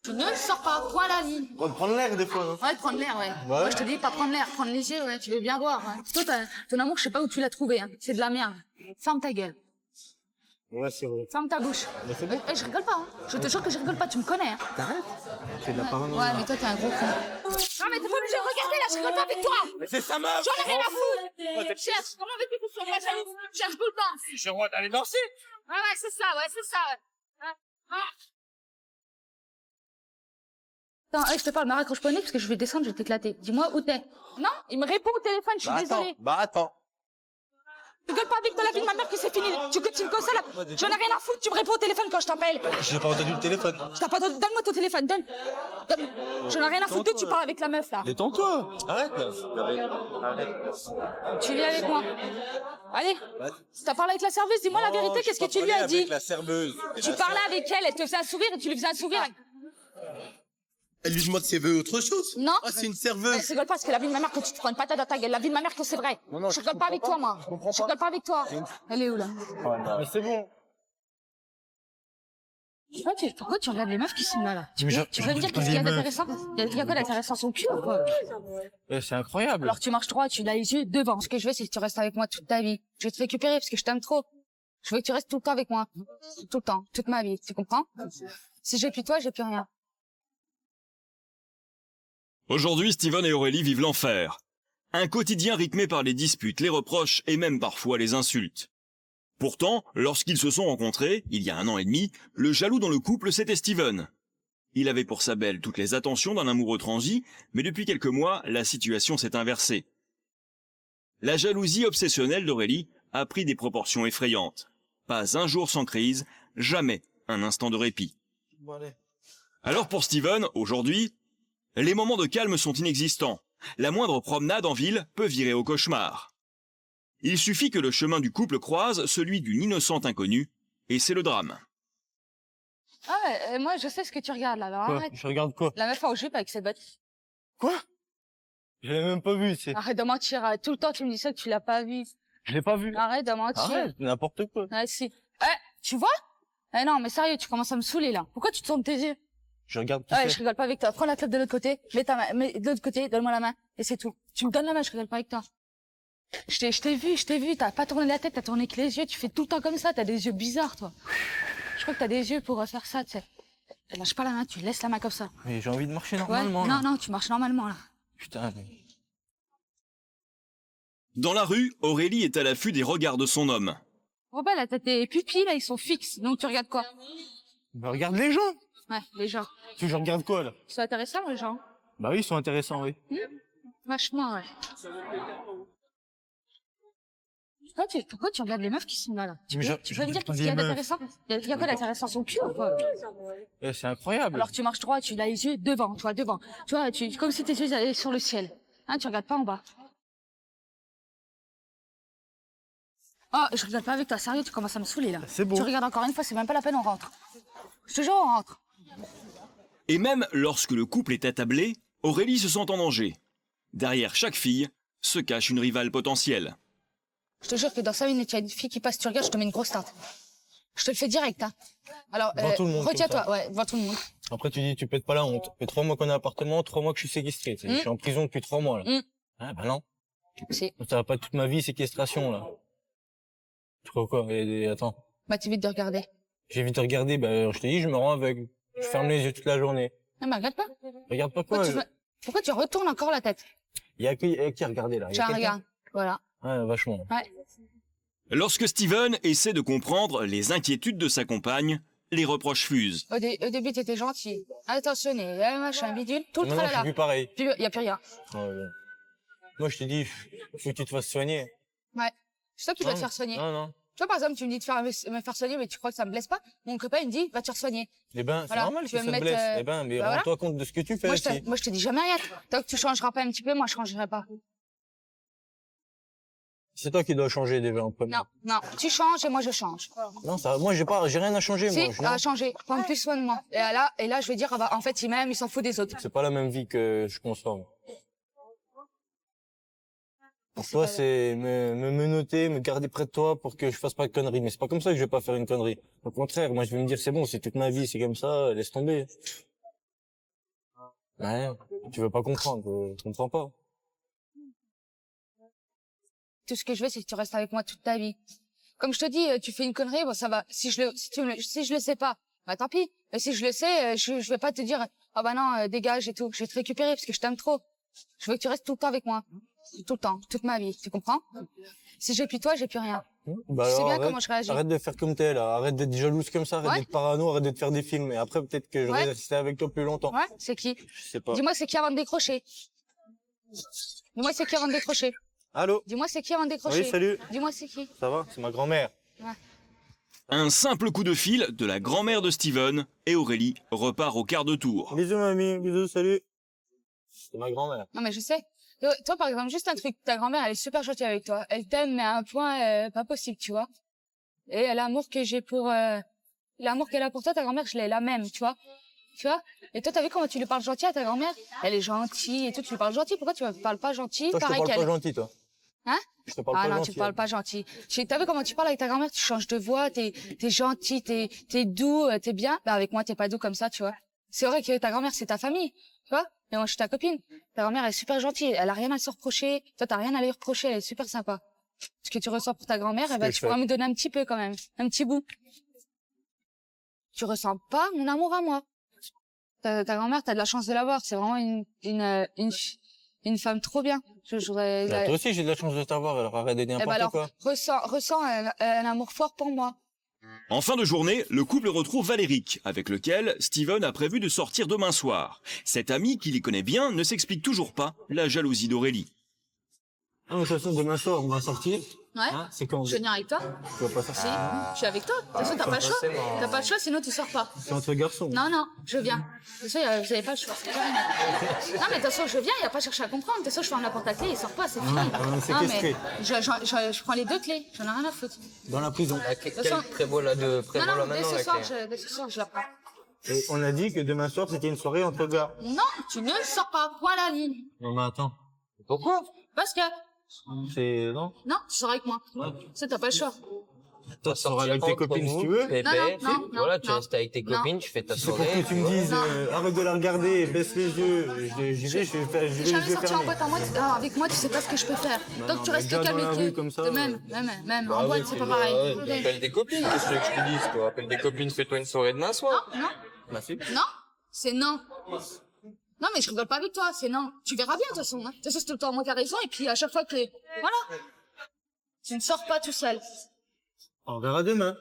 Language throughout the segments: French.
Tu ne sors pas, point la ligne. On va prendre l'air des fois, non? Ouais, prendre l'air, ouais. Moi, je te dis pas prendre l'air, prendre léger, ouais. Tu veux bien voir, ouais. Toi, ton amour, je sais pas où tu l'as trouvé, hein. C'est de la merde. Ferme ta gueule. Ouais, c'est vrai. Ferme ta bouche. Mais c'est bon. Je rigole pas, hein. Je te jure que je rigole pas, tu me connais, hein. T'arrêtes? C'est de la parano. Ouais, mais toi, t'es un gros con. Non, mais t'es pas obligé de regarder, là, je rigole pas avec toi. Mais c'est sa meuf! J'en ai rien à foutre. Cherche, comment veux-tu que ce soit moi jaloux? Cherche tout le temps. Je vois d'aller danser! Ouais, c'est ça, ouais. Attends, je te parle, me raccroche pas au nez parce que je vais descendre, je vais t'éclater. Dis-moi où t'es. Non, il me répond au téléphone, je suis désolée. Attends. Tu gueules pas avec de la vie de ma mère que c'est fini. Tu continues comme ça là. J'en ai rien à foutre, tu me réponds au téléphone quand je t'appelle. J'ai pas entendu le téléphone. Je t'ai pas entendu. Donne-moi ton téléphone, donne. J'en ai rien à foutre, tu parles avec la meuf là. Détends-toi! Arrête là! Tu viens avec moi. Allez. T'as parlé avec la serveuse, dis-moi la vérité, qu'est-ce que tu lui as dit? Avec la serveuse. Tu parlais avec elle te faisait un sourire et tu lui faisais un sourire. Elle lui demande si elle veut autre chose. Non. Ah, c'est une serveuse. Je rigole pas parce que la vie de ma mère que tu te prends une patate dans ta gueule. La vie de ma mère que c'est vrai. Non, je rigole pas avec toi, moi. Je rigole pas avec toi. Elle est où là? Mais c'est bon. Pourquoi tu regardes les meufs qui sont là? Tu Mais veux me dire qu'est-ce qu'il y a d'intéressant? Il y a quoi d'intéressant? Son cul ou quoi? C'est incroyable. Alors tu marches droit, tu l'as les yeux devant. Ce que je veux, c'est que tu restes avec moi toute ta vie. Je vais te récupérer parce que je t'aime trop. Je veux que tu restes tout le temps avec moi. Tout le temps. Toute ma vie. Tu comprends? Si j'ai plus toi, j'ai plus rien. Aujourd'hui, Steven et Aurélie vivent l'enfer. Un quotidien rythmé par les disputes, les reproches et même parfois les insultes. Pourtant, lorsqu'ils se sont rencontrés, il y a 1 an et demi, le jaloux dans le couple, c'était Steven. Il avait pour sa belle toutes les attentions d'un amoureux transi, mais depuis quelques mois, la situation s'est inversée. La jalousie obsessionnelle d'Aurélie a pris des proportions effrayantes. Pas un jour sans crise, jamais un instant de répit. Bon, allez. Alors pour Steven, aujourd'hui, les moments de calme sont inexistants. La moindre promenade en ville peut virer au cauchemar. Il suffit que le chemin du couple croise celui d'une innocente inconnue, et c'est le drame. Ah, moi, je sais ce que tu regardes là. Alors, Quoi? arrête. Je regarde quoi? La meuf en jupe avec ses bottes. Quoi? Je l'ai même pas vu, c'est. Arrête de mentir. Tout le temps, tu me dis ça que tu l'as pas vu. Je l'ai pas vu. Arrête de mentir. Arrête, n'importe quoi. Ah, si. Tu vois? Eh non, mais sérieux, tu commences à me saouler là. Pourquoi tu te tournes tes yeux? Je regarde qui Ouais, c'est. je rigole pas avec toi. Prends la clope de l'autre côté, mets ta main, mets de l'autre côté, donne-moi la main, et c'est tout. Tu me donnes la main, je rigole pas avec toi. Je t'ai vu, t'as pas tourné la tête, t'as tourné que les yeux, tu fais tout le temps comme ça, t'as des yeux bizarres, toi. Je crois que t'as des yeux pour faire ça, tu sais. Lâche pas la main, tu laisses la main comme ça. Mais j'ai envie de marcher Ouais, normalement. là. non, tu marches normalement, là. Putain, mais. Dans la rue, Aurélie est à l'affût des regards de son homme. Oh bah là, t'as tes pupilles, là, ils sont fixes, donc tu regardes quoi? Bah, regarde les gens. Ouais, les gens. Tu je regarde quoi, là? C'est intéressant, les gens. Bah oui, ils sont intéressants, oui. Vachement, ouais. Pourquoi tu regardes les meufs qui sont là? Tu veux me dire qu'est-ce qu'il y a d'intéressant? Il y a quoi d'intéressant? Son cul ou quoi? C'est incroyable. Alors tu marches droit, tu as les yeux devant, toi, devant. Tu vois, comme si tes yeux allaient sur le ciel. Hein, tu regardes pas en bas. Oh, je regarde pas avec toi, sérieux, tu commences à me saouler là. C'est bon. Tu regardes encore une fois, c'est même pas la peine, on rentre. Je te jure, on rentre. Et même lorsque le couple est attablé, Aurélie se sent en danger. Derrière chaque fille se cache une rivale potentielle. Je te jure que dans 5 minutes, il y a une fille qui passe, tu regardes, je te mets une grosse tarte. Je te le fais direct, hein. Alors, Devant tout le monde, retiens-toi, comme ouais, devant tout le monde. Après, tu dis, tu pètes pas la honte. Ça fait 3 mois qu'on est à appartement, 3 mois que je suis séquestré. Je suis en prison depuis 3 mois, là. Ah, bah non. Si. Ça va pas être toute ma vie, séquestration, là. Tu crois quoi? Attends. Bah, t'évites de regarder. J'évite de regarder, bah, je te dis, je me rends aveugle. Je ferme les yeux toute la journée. Non, mais regarde pas. Regarde pas quoi. Pourquoi tu retournes encore la tête? Il y a qui à regarder, là? Il y a Tiens, quelqu'un regarde. Voilà. Ouais, vachement. Ouais. Lorsque Steven essaie de comprendre les inquiétudes de sa compagne, les reproches fusent. Au début, t'étais gentil. Attentionné, machin, bidule, tout le Maintenant, je suis tralala. plus pareil. Puis, y a plus rien. Ouais, ouais. Moi, je te dis, faut que tu te fasses soigner. Ouais. C'est toi qui dois te faire soigner. Non, non. Tu vois, par exemple, tu me dis de me faire soigner, mais tu crois que ça me blesse pas. Mon copain, il me dit, va te faire soigner. Eh ben, c'est Voilà, normal tu que veux ça me te blesse. mettre, Eh ben, mais bah rends-toi compte de ce que tu fais Moi, aussi. je te dis jamais rien. Tant que tu changeras pas un petit peu, moi, je changerai pas. C'est toi qui dois changer déjà en premier. Non, non. Tu changes et moi, je change. Non, ça, moi, j'ai rien à changer, Si, moi. Non. à changer. Prends plus soin de moi. Et là, je vais dire, ah bah, en fait, il m'aime, il s'en fout des autres. C'est pas la même vie que je consomme. Pour toi, c'est me menotter, me garder près de toi pour que je fasse pas de conneries. Mais c'est pas comme ça que je vais pas faire une connerie. Au contraire, moi, je vais me dire, c'est bon, c'est toute ma vie, c'est comme ça, laisse tomber. Ouais, tu veux pas comprendre, je comprends pas. Tout ce que je veux, c'est que tu restes avec moi toute ta vie. Comme je te dis, tu fais une connerie, bon, ça va. Si je le sais pas, bah, tant pis. Mais si je le sais, je vais pas te dire, ah bah non, dégage et tout. Je vais te récupérer parce que je t'aime trop. Je veux que tu restes tout le temps avec moi. Tout le temps, toute ma vie. Tu comprends? Si j'ai plus toi, j'ai plus rien. Bah Tu sais alors, bien arrête, comment je réagis. arrête de faire comme t'es, là. Arrête d'être jalouse comme ça, arrête Ouais. d'être parano, arrête de te faire des films. Et après, peut-être que j'aurais Ouais. resté avec toi plus longtemps. Ouais, c'est qui? Je sais pas. Dis-moi c'est qui avant de décrocher. Dis-moi c'est qui avant de décrocher. Allô? Dis-moi c'est qui avant de décrocher. Oui, salut. Dis-moi c'est qui. Ça va? C'est ma grand-mère. Un simple coup de fil de la grand-mère de Steven et Aurélie repart au quart de tour. Bisous, mamie. Bisous, salut. C'est ma grand-mère. Non mais je sais. Toi par exemple, juste un truc, ta grand-mère elle est super gentille avec toi. Elle t'aime mais à un point pas possible, tu vois. Et l'amour que j'ai pour l'amour qu'elle a pour toi, ta grand-mère, je l'ai la même, tu vois. Tu vois? Et toi, t'as vu comment tu lui parles gentil à ta grand-mère? Elle est gentille et tout, tu lui parles gentil. Pourquoi tu me parles pas gentil? Toi, je te Pareil parle qu'elle. pas gentil, toi. Hein? Je te parle Ah pas non, gentil. tu parles pas gentil. T'as vu comment tu parles avec ta grand-mère? Tu changes de voix, t'es gentil, t'es doux, t'es bien. Bah, avec moi, t'es pas doux comme ça, tu vois. C'est vrai que ta grand-mère, c'est ta famille, tu vois. Mais moi, je suis ta copine. Ta grand-mère, elle est super gentille. Elle a rien à se reprocher. Toi, t'as rien à lui reprocher. Elle est super sympa. Ce que tu ressens pour ta grand-mère, eh ben, que tu je pourras fais. me donner un petit peu quand même. Un petit bout. Tu ressens pas mon amour à moi. Ta grand-mère, t'as de la chance de l'avoir. C'est vraiment une femme trop bien. Bah, toi aussi, j'ai de la chance de t'avoir, alors arrête de dire Eh ben n'importe alors, quoi. ressens un amour fort pour moi. En fin de journée, le couple retrouve Valéric, avec lequel Steven a prévu de sortir demain soir. Cet ami, qui les connaît bien, ne s'explique toujours pas la jalousie d'Aurélie. Ah, mais de toute façon, demain soir, on va sortir. Ouais. Hein, c'est quand? Je vais venir avec toi. Tu vas pas sortir. Si, je suis avec toi. De toute façon, t'as pas le choix. T'as pas le choix, sinon tu sors pas. C'est entre garçons. Non, non, je viens. De toute façon, vous avez pas le choix. Non, mais de toute façon, je viens, il a pas cherché à comprendre. De toute façon, je ferme la porte à clé, il sort pas, c'est fini. on s'est Non, castré. mais je prends les deux clés, j'en ai rien à foutre. Dans la prison. toute Quel façon- prévoit là de Non, prévoit non, là dès maintenant ce la soir, clé. dès ce soir, je la prends. Et on a dit que demain soir, c'était une soirée entre gars. Non, tu ne sors pas, point la ligne. Non, mais attends. Pourquoi? Parce que, C'est, non? non, tu sors avec moi. Ça, t'as pas le choix. Toi, tu sors avec tes copines si tu veux. Pépé, Non, non, non, voilà, tu non. restes avec tes Non. copines, tu fais ta C'est pour soirée. que tu me dises, Non. arrête de la regarder, baisse les yeux. J'y vais, je vais les Jamais yeux sortir en fermés. boîte en boîte, avec moi, tu sais pas ce que je peux faire. Non, Donc tu mais restes déjà calme dans la et rue comme ça, même, Bah en boîte, oui, c'est pas puis, pareil. Ouais, appelle des copines, qu'est-ce que tu veux que je te dise, toi? Appelle des copines, fais-toi une soirée demain soir. Non, Bah, si. non, c'est non. Non, mais je rigole pas avec toi, c'est non. Tu verras bien, de toute façon. Hein. De toute façon, c'est tout le temps moi qui a raison, et puis à chaque fois que... Voilà. Tu ne sors pas tout seul. On verra demain.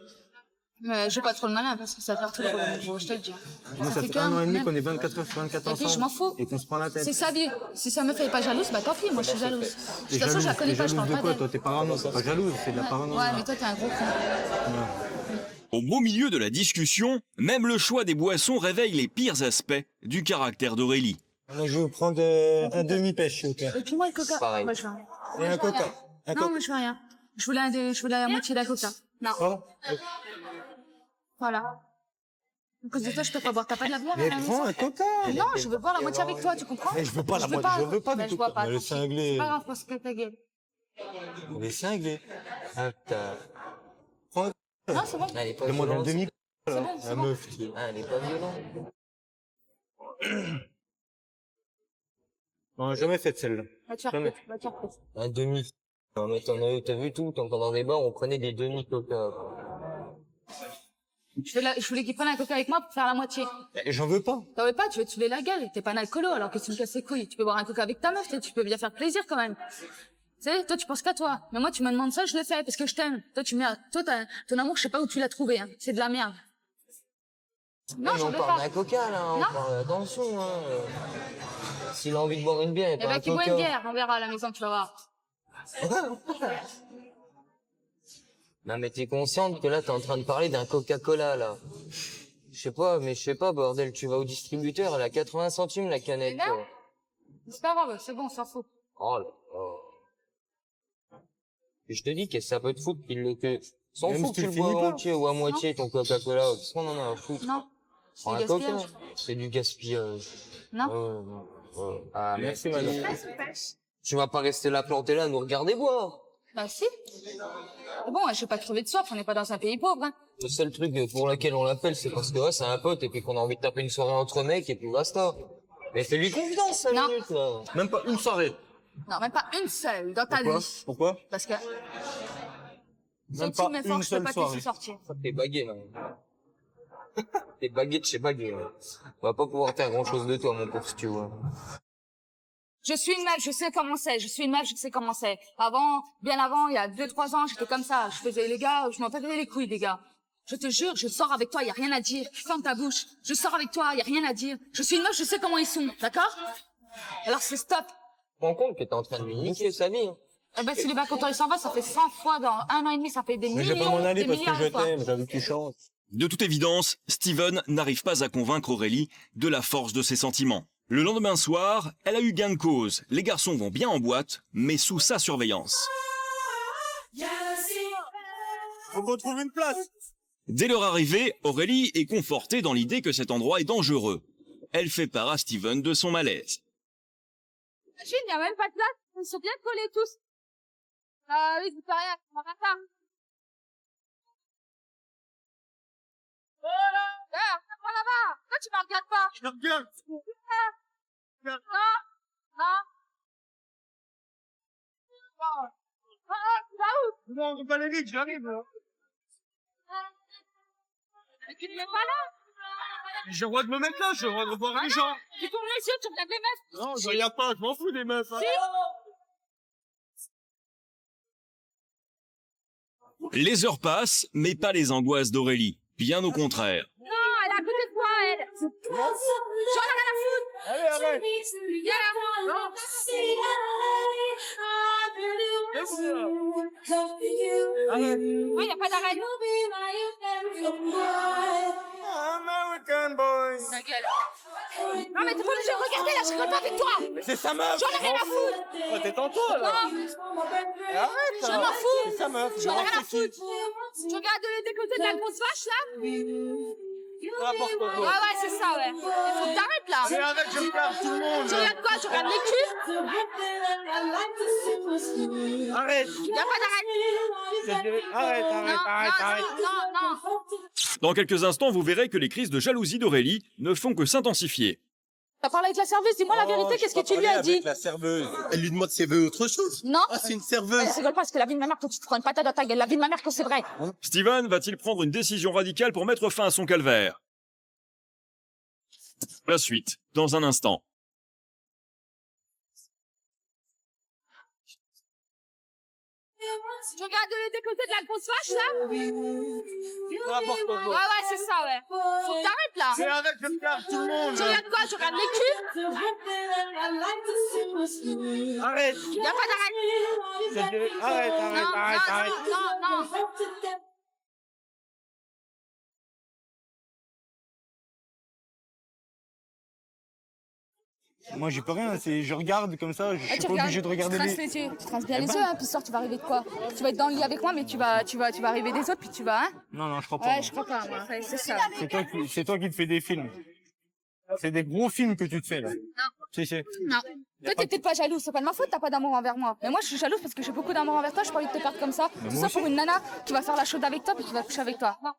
Mais je vais pas trop le malin, parce que ça va faire tout le gros, je te le dis. Nous, ça fait un an et demi qu'on est 24 heures sur 24 Et puis, ensemble. je m'en fous. Et qu'on se prend la tête. C'est sa vie. Si ça me fait pas jalouse, bah tant pis, moi je suis jalouse. De T'es toute façon, je la connais pas, je jalouse parle de pas quoi, d'elle. toi? T'es parano, c'est pas jalouse, c'est de la parano. Ouais, mais toi, t'es un gros con. Au beau milieu de la discussion, même le choix des boissons réveille les pires aspects du caractère d'Aurélie. Je vais prendre un demi-pêche, s'il vous plaît. Et puis moi, le coca. Pareil. Moi, je veux rien. Et Moi, un je veux coca. rien. Un Non, coca. moi, je veux rien. Je voulais la moitié d'un coca. Non. Pardon? Voilà. À cause de toi, je peux pas boire. T'as pas de la bière à Mais la maison? prends un coca. Non, je veux boire la moitié avec toi, tu comprends? Mais je veux pas la moitié, je veux pas Mais du je coca. bois pas. Mais le tant pis. cinglé. C'est pas grave, parce que ta gueule. Les cinglés. Ah, putain. Non, c'est bon. Elle est pas Demande un violente. demi. C'est bon, c'est La bon. meuf. tu sais. Ah, elle est pas violente. On n'a jamais fait de celle-là. Va te faire Jamais. foutre, va te faire foutre. Un demi. Non, mais t'as vu tout, quand dans les bars, on prenait des demi-coca. Je voulais qu'il prenne un coca avec moi pour faire la moitié. Et j'en veux pas. T'en veux pas, tu veux te saouler la gueule. T'es pas un alcoolo, alors que tu me casses les couilles. Tu peux boire un coca avec ta meuf, tu peux bien faire plaisir quand même. Tu sais, toi, tu penses qu'à toi. Mais moi, tu me demandes ça, je le fais, parce que je t'aime. Toi, ton amour, je sais pas où tu l'as trouvé, hein. C'est de la merde. Non, Mais j'en on veux parle pas. d'un coca, là, on Non. parle, attention, hein. S'il a envie de boire une bière, et Eh pas ben, un qui boit coca. une bière, on verra à la maison, tu vas voir. Non, mais t'es consciente que là, t'es en train de parler d'un Coca-Cola, là. Je sais pas, bordel, tu vas au distributeur, elle a 80 centimes, la canette. Eh ben. quoi. C'est pas grave, c'est bon, on s'en fout. Oh là là. Et je te dis, qu'est-ce que ça peut te foutre qu'il le s'en Même fout si que tu tu le le bois finis à pas. moitié ou à moitié, ton Coca-Cola. Qu'est-ce qu'on en a à foutre? Non. Prends C'est un du Coca. gaspillage. C'est du gaspillage. Non. Ouais, non. Ouais. Ah, Merci, merci. madame. Tu vas pas rester là planté là à nous regarder boire. Bah, si. Bon, je vais pas crever de soif, on n'est pas dans un pays pauvre, hein. Le seul truc pour lequel on l'appelle, c'est parce que ouais, c'est un pote et puis qu'on a envie de taper une soirée entre mecs et puis basta. Mais fais-lui confiance, 5 Non. minutes, là. Même pas une soirée. Non, même pas une seule dans ta Pourquoi? vie. Pourquoi? Parce que si Même tu pas me une forces, je peux seule pas te soirée. laisser sortir. T'es bagué, là. T'es bagué de chez bagué, là. On va pas pouvoir faire grand-chose de toi, mon pauvre, si tu vois. Je suis une meuf, je sais comment c'est. Je suis une meuf, je sais comment c'est. Avant, bien avant, il y a 2-3 ans, j'étais comme ça. Je faisais les gars, je m'en battais les couilles, les gars. Je te jure, je sors avec toi, y a rien à dire. Ferme ta bouche. Je sors avec toi, y a rien à dire. Je suis une meuf, je sais comment ils sont, d'accord? Alors c'est stop. Tu te rends compte que t'es en train de lui niquer sa vie, hein. Eh ben, si les mecs, quand ils s'en va, ça fait 100 fois dans 1 an et demi, ça fait des Mais je vais millions, pas m'en aller des parce que milliards je de fois. t'aime, j'ai envie que tu chantes. De toute évidence, Steven n'arrive pas à convaincre Aurélie de la force de ses sentiments. Le lendemain soir, elle a eu gain de cause. Les garçons vont bien en boîte, mais sous sa surveillance. Faut qu'on trouve une place. Dès leur arrivée, Aurélie est confortée dans l'idée que cet endroit est dangereux. Elle fait part à Steven de son malaise. Imagine, il n'y a même pas de place. Ils sont bien collés tous. Ah oui, c'est pas rien. On va pas. Regarde là-bas. Pourquoi tu me regardes pas? Je te regarde. Non, non. Tu vas où? Non, on va pas aller vite, j'arrive. Mais tu ne viens pas là. J'ai le droit de me mettre là, j'ai le droit de revoir les gens. Tu tournes les yeux, tu regardes les meufs. Non, je regarde pas, je m'en fous des meufs. Hein. Les heures passent, mais pas les angoisses d'Aurélie. Bien au contraire. Non, elle est à côté de toi, elle. J'en ai rien à foutre. Allez, arrête. Viens là. Non. Arrête. Ouais, y a pas d'arrêt. American boys. Ta gueule. Non, mais t'es pas obligé de regarder là, je rigole pas avec toi. Mais c'est sa meuf. J'en ai rien à foutre. Oh, t'es tantôt là. Non, Arrête. je m'en fous. C'est sa meuf. J'en ai rien à c'est qui. foutre. Tu regardes des côtés de la grosse vache là? N'importe quoi. Ouais, ouais, c'est ça, ouais. Il faut que t'arrêtes là. Mais arrête, je regarde tout le monde. Tu regardes quoi? Tu regardes les culs? Arrête. Y a pas d'arrêt. Arrête, Non, arrête. non, non. Dans quelques instants, vous verrez que les crises de jalousie d'Aurélie ne font que s'intensifier. T'as parlé avec la serveuse, dis-moi la vérité, qu'est-ce que tu lui as dit? La serveuse. Elle lui demande si elle veut autre chose. Non. Ah, c'est une serveuse. Je rigole pas, parce que la vie de ma mère, quand tu te prends une patate dans ta gueule, la vie de ma mère, que c'est vrai. Steven va-t-il prendre une décision radicale pour mettre fin à son calvaire? La suite, dans un instant. Tu regardes des côtés de la grosse vache là? N'importe quoi. Ouais, ouais, c'est ça, ouais. Faut que t'arrêtes là. Mais arrête, je regarde tout le monde. Tu regardes quoi? Tu regardes les culs? Arrête. Y a pas d'arrêt. Arrête, Non, arrête. non, non. Moi, j'y peux rien. Je regarde comme ça. Je suis pas obligé de regarder Tu traces les yeux. Tu traces bien les yeux, hein, puis ce soir, tu vas arriver de quoi? Tu vas être dans le lit avec moi, mais tu vas arriver des autres, puis tu vas, hein? Non, je crois pas. Ouais, moi. je crois pas, moi. Ouais, c'est ça. C'est toi qui te fais des films. C'est des gros films que tu te fais là. Non. Si. Non. Toi, t'es peut-être pas jalouse, c'est pas de ma faute, t'as pas d'amour envers moi. Mais moi, je suis jalouse parce que j'ai beaucoup d'amour envers toi, j'ai pas envie de te perdre comme ça. Tout ça pour une nana qui va faire la chaude avec toi, puis qui va coucher avec toi. Non.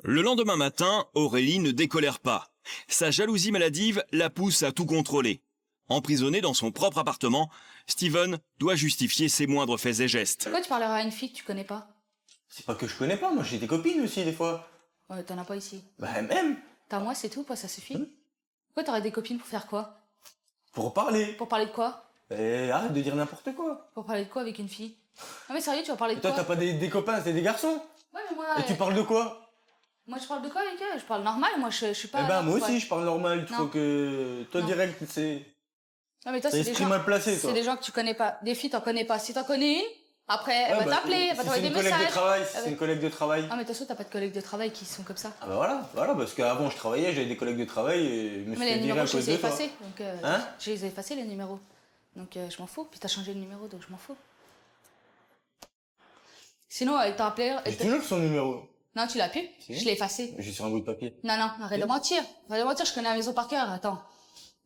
Le lendemain matin, Aurélie ne décolère pas. Sa jalousie maladive la pousse à tout contrôler. Emprisonné dans son propre appartement, Steven doit justifier ses moindres faits et gestes. Pourquoi tu parleras à une fille que tu connais pas? C'est pas que je connais pas, moi j'ai des copines aussi des fois. Ouais, t'en as pas ici. Bah même, T'as moi, c'est tout, quoi, ça suffit. Pourquoi t'aurais des copines pour faire quoi? pour parler. Pour parler de quoi? Et arrête de dire n'importe quoi. Pour parler de quoi avec une fille? Non mais sérieux, tu vas parler de Et toi quoi? t'as pas des copains, c'est des garçons. Ouais, mais moi, Et tu parles de quoi? moi je parle de quoi avec eux? Je parle normal, moi je suis pas... Eh ben moi ouais. aussi je parle normal, tu Non. crois que... Toi Non. direct c'est... Non mais toi, T'as c'est des l'esprit gens... mal placé toi. C'est des gens que tu connais pas. Des filles, t'en connais pas. Si t'en connais une, après, elle va t'appeler, elle va si t'envoyer c'est des une collègue de messages. travail, si Elle c'est va- une collègue de travail. Ah mais de toute façon, t'as pas de collègues de travail qui sont comme ça. Ah bah voilà, parce qu'avant je travaillais, j'avais des collègues de travail et je me suis Mais fait les virer à numéros, je cause les ai de toi. effacés. Donc, Hein? je les ai effacés, les numéros. Donc je m'en fous. Puis t'as changé le numéro, donc je m'en fous. Sinon, elle t'a appelé... J'ai toujours son numéro. Non, tu l'as plus. Si. Je l'ai effacé. J'ai sur un bout de papier. Non, arrête de mentir. Arrête de mentir, je connais la maison par cœur. Attends.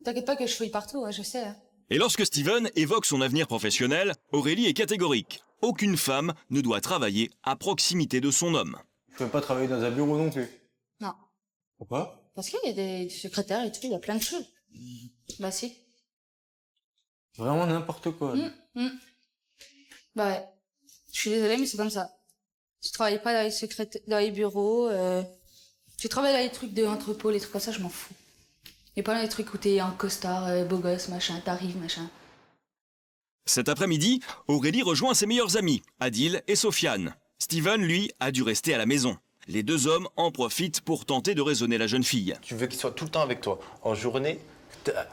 T'inquiète pas que je fouille partout, hein, je sais. Hein. Et lorsque Steven évoque son avenir professionnel, Aurélie est catégorique. Aucune femme ne doit travailler à proximité de son homme. Je peux pas travailler dans un bureau non plus. Non. Pourquoi? Parce qu'il y a des secrétaires et tout, il y a plein de choses. Bah si. Vraiment n'importe quoi. Bah ouais. Je suis désolée, mais c'est comme ça. Tu travailles pas dans les dans les bureaux, tu travailles dans les trucs d'entrepôt, les trucs comme ça, je m'en fous. Et pas dans les trucs où t'es en costard, beau gosse, machin, t'arrives, machin. Cet après-midi, Aurélie rejoint ses meilleurs amis, Adil et Sofiane. Steven, lui, a dû rester à la maison. Les deux hommes en profitent pour tenter de raisonner la jeune fille. Tu veux qu'il soit tout le temps avec toi. En journée,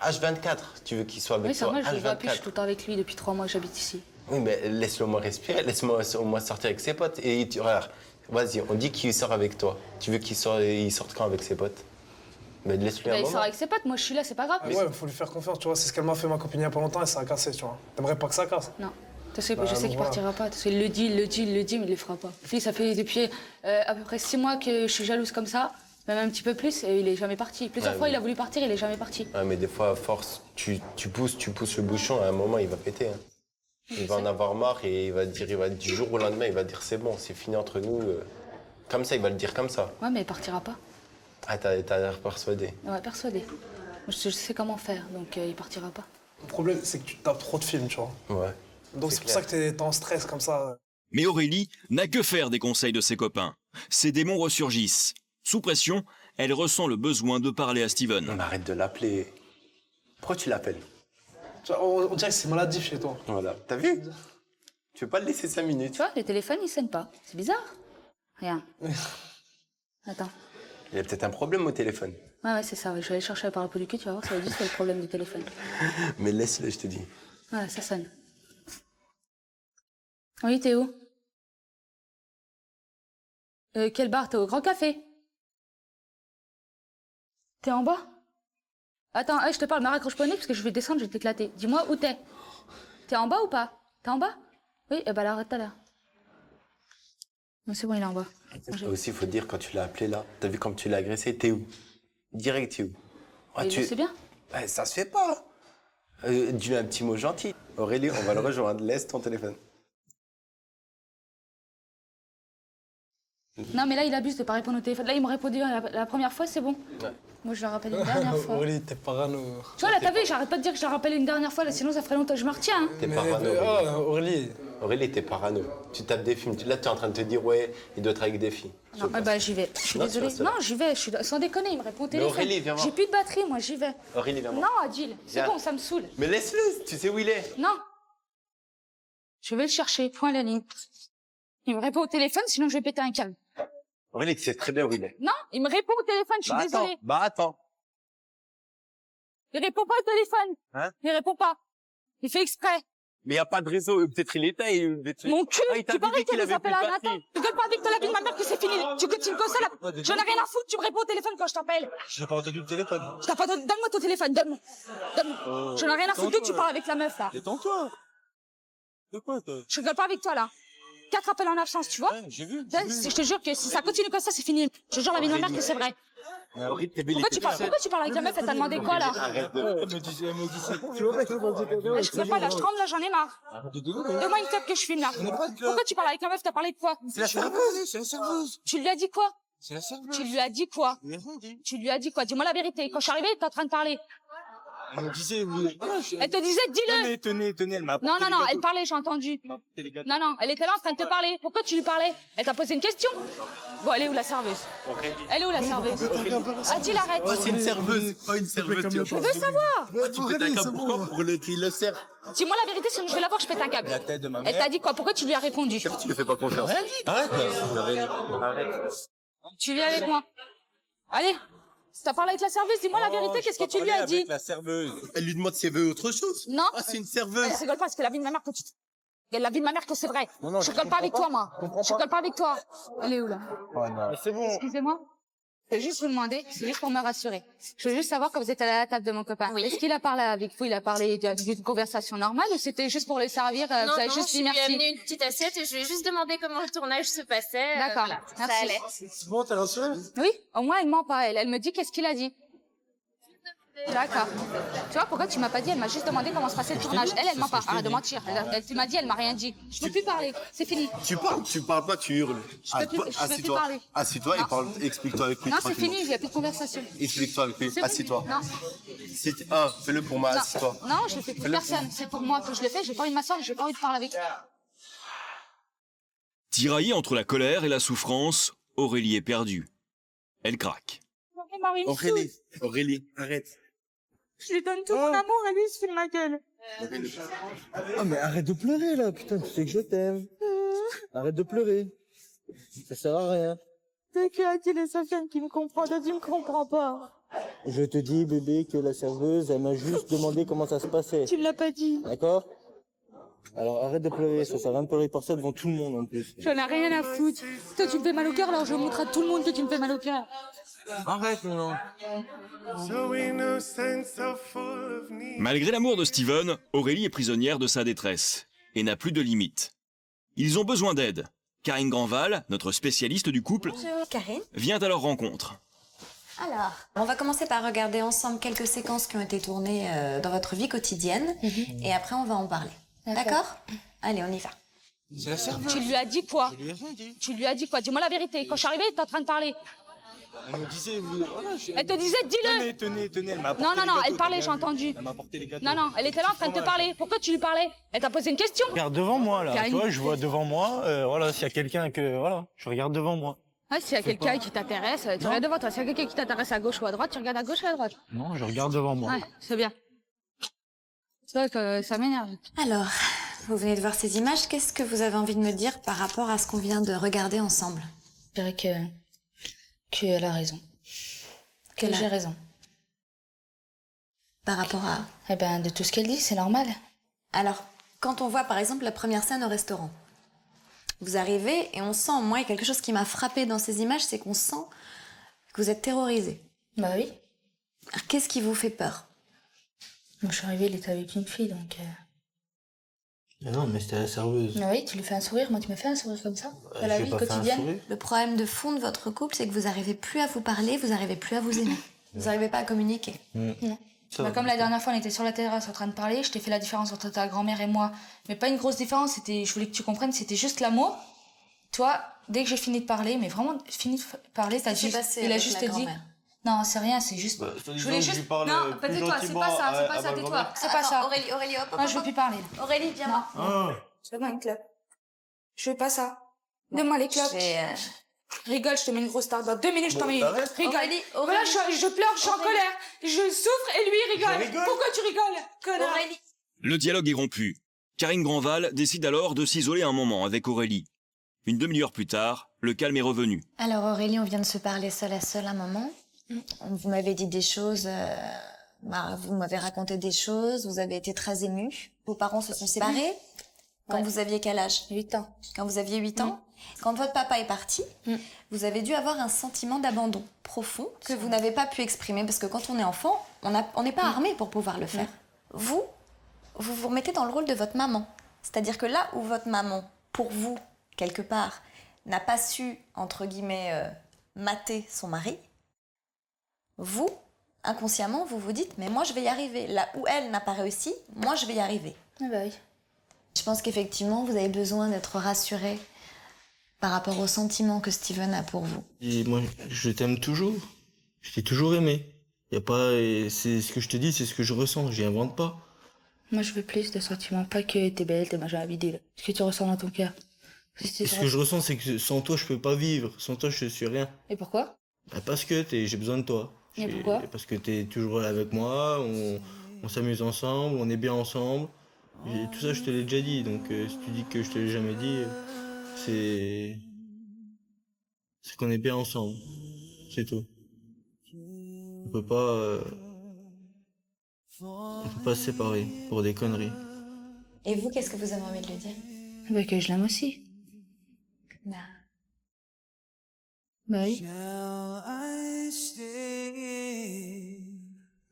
H24, tu veux qu'il soit avec Oui, c'est toi. vrai, je le vois H24. plus, je suis tout le temps avec lui depuis 3 mois que j'habite ici. Oui, mais laisse-le au moins respirer, laisse-moi au moins sortir avec ses potes. Et regarde, vas-y, on dit qu'il sort avec toi. Tu veux qu'il sorte quand avec ses potes? Mais laisse-lui un Bah, il moment. sort avec ses potes, moi je suis là, c'est pas grave. Ah ouais, faut lui faire confiance, tu vois. C'est ce qu'elle m'a fait ma copine il y a pas longtemps et ça a cassé, tu vois. T'aimerais pas que ça casse? Non. Je sais Bah, qu'il voilà. partira pas. Parce qu'il le dit, mais il le fera pas. Puis ça fait depuis à peu près 6 mois que je suis jalouse comme ça, même un petit peu plus, et il est jamais parti. Plusieurs fois, il a voulu partir, il est jamais parti. Ouais, mais des fois, à force, tu pousses le bouchon, à un moment, il va péter. Hein. Il va en avoir marre et du jour au lendemain, il va dire c'est bon, c'est fini entre nous. Comme ça, il va le dire comme ça. Ouais, mais il partira pas. Ah, t'as l'air persuadé. Ouais, persuadé. Moi, je sais comment faire, donc il partira pas. Le problème, c'est que tu tapes trop de films, tu vois. Ouais. Donc C'est c'est pour ça que t'es en stress comme ça. Mais Aurélie n'a que faire des conseils de ses copains. Ses démons ressurgissent. Sous pression, elle ressent le besoin de parler à Steven. Non, mais arrête de l'appeler. Pourquoi tu l'appelles? Tu vois, on dirait que c'est maladif chez toi. Voilà. T'as vu? Tu veux pas le laisser 5 minutes? Tu vois, les téléphones, ils sonnent pas. C'est bizarre. Regarde. Attends. Il y a peut-être un problème au téléphone. Ouais, c'est ça. Je vais aller chercher par rapport du cul, tu vas voir, ça va juste le problème du téléphone. Mais laisse-le, je te dis. Voilà, ça sonne. Oui, t'es où? Quel bar? T'es au Grand Café? T'es en bas? Attends, je te parle, me raccroche pas au nez parce que je vais descendre, je vais t'éclater. Dis-moi où t'es. T'es en bas ou pas? T'es en bas? Oui, bah alors arrête là. Non, c'est bon, il est en bas. Ça aussi, il faut te dire, quand tu l'as appelé là, t'as vu comme tu l'as agressé, t'es où? Direct, t'es où? Ah, Il le sait bien. Ouais, ça se fait pas. Dis-lui un petit mot gentil. Aurélie, on va le rejoindre. Laisse ton téléphone. Non, mais là, il abuse de pas répondre au téléphone. Là, il me répondait la première fois, c'est bon. Ouais. Moi, je le rappelle une dernière fois. Aurélie, t'es parano. Tu vois, là, t'as vu, j'arrête pas de dire que je le rappelle une dernière fois, là, sinon ça ferait longtemps que je me retiens. Hein. T'es parano. Aurélie. Aurélie. Aurélie, t'es parano. Tu tapes des films. Là, tu es en train de te dire, ouais, il doit être avec des filles. Non, bah j'y vais. Je suis Non, tu désolée. restes là. Non, j'y vais. Sans déconner, il me répond au téléphone. Aurélie, viens voir. J'ai plus de batterie, moi, j'y vais. Aurélie, viens voir. Non, Adil, c'est Viens. bon, ça me saoule. Mais laisse-le, tu sais où il est. Non. Je vais le chercher, point à la ligne. Il me répond au téléphone, sinon je vais péter un câble. Aurélie, tu sais très bien où il est. Non, il me répond au téléphone, je suis désolée. Attends. Il répond pas au téléphone. Hein? Il répond pas. Il fait exprès. Mais il n'y a pas de réseau. Peut-être il était. Mon cul, Ah, il t'a tu dit parais qu'il qu'il avait les appelle plus à de un matin. batterie. Tu gueules pas avec toi la vie de ma mère que c'est fini. Tu me consommes. J'en ai rien à foutre, tu me réponds au téléphone quand je t'appelle. J'ai pas entendu le téléphone. Je t'ai pas donné. Donne-moi ton téléphone, donne-moi. Donne-moi. J'en ai rien à foutre que tu parles avec la meuf là. Détends-toi. De quoi, toi? Je rigole pas avec toi là. 4 appels en absence, tu vois. Ouais, j'ai vu. Je te jure que si ça continue comme ça, c'est fini. Je te jure la vie de ma mère que c'est vrai. Aurélie, t'es belle. Pourquoi tu parles avec la meuf? Elle t'a demandé quoi là? Arrête de... Elle me dit ça. Tu vois pas qu'elle m'a dit Je sais pas, là, je tremble, là, j'en ai marre. Donne-moi une clope que je filme là. Pourquoi tu parles avec la meuf? T'as parlé de quoi? C'est la serveuse, c'est la serveuse. Tu lui as dit quoi? C'est la serveuse. Tu lui as dit quoi? Il a rien dit. Tu lui as dit quoi? Dis-moi la vérité. Quand je suis arrivée, t'es en train de parler. Elle me disait, oui. Elle te disait, dis-le. Tenez, elle m'a Non, apporté non, les non, gâteaux. elle parlait, j'ai entendu. Elle m'a apporté les gâteaux. Non, non, elle était là en train de te parler. Pourquoi tu lui parlais? Elle t'a posé une question? Bon, elle est où la serveuse? Elle est où la serveuse? Adil, arrête. Oh, c'est une serveuse, pas une serveuse. Je veux savoir. Tu pètes un câble pourquoi? Pour qu'il le serve. Dis-moi la vérité, sinon je vais la voir, je pète un câble. La tête de ma Elle mère. t'a dit quoi? Pourquoi tu lui as répondu? Tu lui fais pas confiance. Arrête. Tu viens avec moi. Allez. Si t'as parlé avec la serveuse, dis-moi la vérité, qu'est-ce que tu lui as dit? Avec la serveuse. Elle lui demande si elle veut autre chose. Non. Ah, c'est une serveuse. Je rigole pas, parce que la vie de ma mère que tu... La vie de ma mère que c'est vrai. Non, Je rigole pas avec toi, moi. Je rigole pas avec toi. Elle est où, là? Oh non. C'est bon. Excusez-moi. Je vais juste vous demander, c'est juste pour me rassurer. Je veux juste savoir quand vous êtes allé à la table de mon copain. Oui. Est-ce qu'il a parlé avec vous? Il a parlé d'une conversation normale ou c'était juste pour le servir? Vous avez juste je dit lui ai merci. amené une petite assiette et je lui ai juste demandé comment le tournage se passait. D'accord. Voilà, ça Merci. allait. C'est bon, t'as rassuré? Oui, au moins elle ment pas. Elle me dit qu'est-ce qu'il a dit. D'accord. Tu vois pourquoi tu m'as pas dit? Elle m'a juste demandé comment se passait le tournage. Elle m'a pas. Arrête de mentir. Tu m'as dit, elle m'a rien dit. Je peux plus parler. C'est fini. Tu parles pas, tu hurles. Je peux plus parler. Assis-toi et parle, explique-toi avec lui. Non, c'est fini, il n'y a plus de conversation. Explique-toi avec lui, C'est assis-toi. Non. Fais-le pour moi, assis-toi. Non, je le fais pour personne. C'est pour moi que je le fais. J'ai pas envie de m'asseoir, j'ai pas envie de parler avec. Tiraillée entre la colère et la souffrance, Aurélie est perdue. Elle craque. Aurélie, arrête. Je lui donne tout mon amour et lui, il se fait de ma gueule. Ah, mais arrête de pleurer, là. Putain, tu sais que je t'aime. Arrête de pleurer. Ça sert à rien. C'est que Adil et Sofiane qui me comprennent. Toi, tu me comprends pas. Je te dis, bébé, que la serveuse, elle m'a juste demandé comment ça se passait. Tu me l'as pas dit. D'accord? Alors arrête de pleurer, ça sert à rien de pleurer pour ça devant tout le monde en plus. J'en ai rien à foutre. Toi, tu me fais mal au cœur, alors je montre à tout le monde que tu me fais mal au cœur. Arrête, non. Malgré l'amour de Steven, Aurélie est prisonnière de sa détresse et n'a plus de limites. Ils ont besoin d'aide. Karine Grandval, notre spécialiste du couple, Karine. vient à leur rencontre. Alors, on va commencer par regarder ensemble quelques séquences qui ont été tournées dans votre vie quotidienne. Et après, on va en parler. D'accord? Allez, on y va. C'est la serveuse. Tu lui as dit quoi? Je lui ai rien dit. Tu lui as dit quoi? Dis-moi la vérité. Quand je suis arrivée, t'es en train de parler. Elle me disait, Elle te disait, dis-le. Tenez, elle m'a apporté Non, les gâteaux, elle parlait, t'as j'ai bien vu. entendu. Elle m'a apporté les gâteaux. Non, elle était là en train de te parler. Pourquoi tu lui parlais? Elle t'a posé une question. Regarde devant moi, là. Karine. Tu vois, je vois devant moi. Voilà, s'il y a quelqu'un que... Voilà, je regarde devant moi. Ah, s'il y a quelqu'un qui t'intéresse, tu regardes devant toi. S'il y a quelqu'un qui t'intéresse à gauche ou à droite, tu regardes à gauche ou à droite. Non, je regarde devant moi. Ouais, c'est bien. C'est vrai que ça m'énerve. Alors, vous venez de voir ces images. Qu'est-ce que vous avez envie de me dire par rapport à ce qu'on vient de regarder ensemble? Je dirais qu'elle a raison. Que j'ai raison. Par rapport à... Eh ben, de tout ce qu'elle dit, c'est normal. Alors, quand on voit par exemple la première scène au restaurant, vous arrivez et on sent, moi, il y a quelque chose qui m'a frappé dans ces images, c'est qu'on sent que vous êtes terrorisé. Bah oui. Alors, qu'est-ce qui vous fait peur? Moi, je suis arrivée, il était avec une fille, donc... Non, mais c'était la serveuse. Ah oui, tu lui fais un sourire, moi tu me fais un sourire comme ça, dans la vie quotidienne. Le problème de fond de votre couple, c'est que vous n'arrivez plus à vous parler, vous n'arrivez plus à vous aimer. Vous n'arrivez pas à communiquer. Non. Bah, comme la dernière fois, on était sur la terrasse en train de parler, je t'ai fait la différence entre ta grand-mère et moi. Mais pas une grosse différence, c'était, je voulais que tu comprennes, c'était juste l'amour. Toi, dès que j'ai fini de parler, mais vraiment fini de parler, t'as juste, il a juste dit... Non, c'est rien, c'est juste... je voulais juste... Non, pas tais-toi, c'est pas ça, c'est pas ça, tais-toi. C'est pas ça. Aurélie, hop, Non, je veux plus parler. Aurélie, viens là. Donne-moi une clope. Je veux pas ça. Donne-moi les clopes. Rigole, je te mets une grosse tarte. Dans 2 minutes, je t'en mets une. Rigole. Voilà, je pleure, je suis en colère. Je souffre et lui, il rigole. Pourquoi tu rigoles, connard? Aurélie. Le dialogue est rompu. Karine Grandval décide alors de s'isoler un moment avec Aurélie. Une demi-heure plus tard, le calme est revenu. Alors Aurélie, on vient de se parler seul à seul un moment. Vous m'avez dit des choses, vous m'avez raconté des choses, vous avez été très émue. Vos parents se sont séparés quand vous aviez quel âge? 8 ans. Quand vous aviez 8 ans. Quand votre papa est parti, vous avez dû avoir un sentiment d'abandon profond que vous n'avez pas pu exprimer parce que quand on est enfant, on n'est pas armé pour pouvoir le faire. Vous vous remettez dans le rôle de votre maman. C'est-à-dire que là où votre maman, pour vous, quelque part, n'a pas su, entre guillemets, mater son mari, vous, inconsciemment, vous vous dites « mais moi je vais y arriver ». Là où elle n'a pas réussi, moi je vais y arriver. Ah bah oui. Je pense qu'effectivement, vous avez besoin d'être rassuré par rapport au sentiment que Steven a pour vous. Et moi, je t'aime toujours. Je t'ai toujours aimé. Y a pas... C'est ce que je te dis, c'est ce que je ressens, j'y invente pas. Moi, je veux plus de sentiments, pas que t'es belle, t'es machin à bidule. Ce que tu ressens dans ton cœur. Ce que je ressens, c'est que sans toi, je peux pas vivre. Sans toi, je suis rien. Et pourquoi? Bah parce que j'ai besoin de toi. Et pourquoi? Parce que t'es toujours là avec moi, on s'amuse ensemble, on est bien ensemble. Et tout ça, je te l'ai déjà dit. Donc, si tu dis que je te l'ai jamais dit, c'est qu'on est bien ensemble. C'est tout. On peut pas se séparer pour des conneries. Et vous, qu'est-ce que vous avez envie de lui dire? Bah que je l'aime aussi. Bah. Bah oui.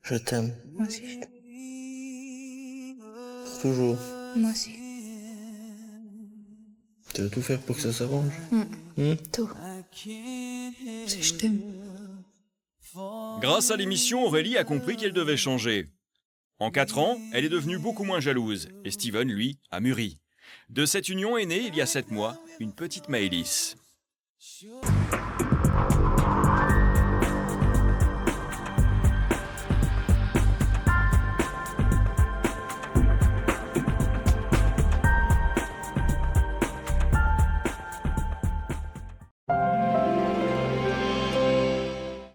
Je t'aime. Moi aussi. Toujours. Moi aussi. Tu vas tout faire pour que ça s'arrange. Tout. C'est je t'aime. Grâce à l'émission, Aurélie a compris qu'elle devait changer. En 4 ans, elle est devenue beaucoup moins jalouse, et Steven, lui, a mûri. De cette union est née, il y a 7 mois, une petite Maëlys.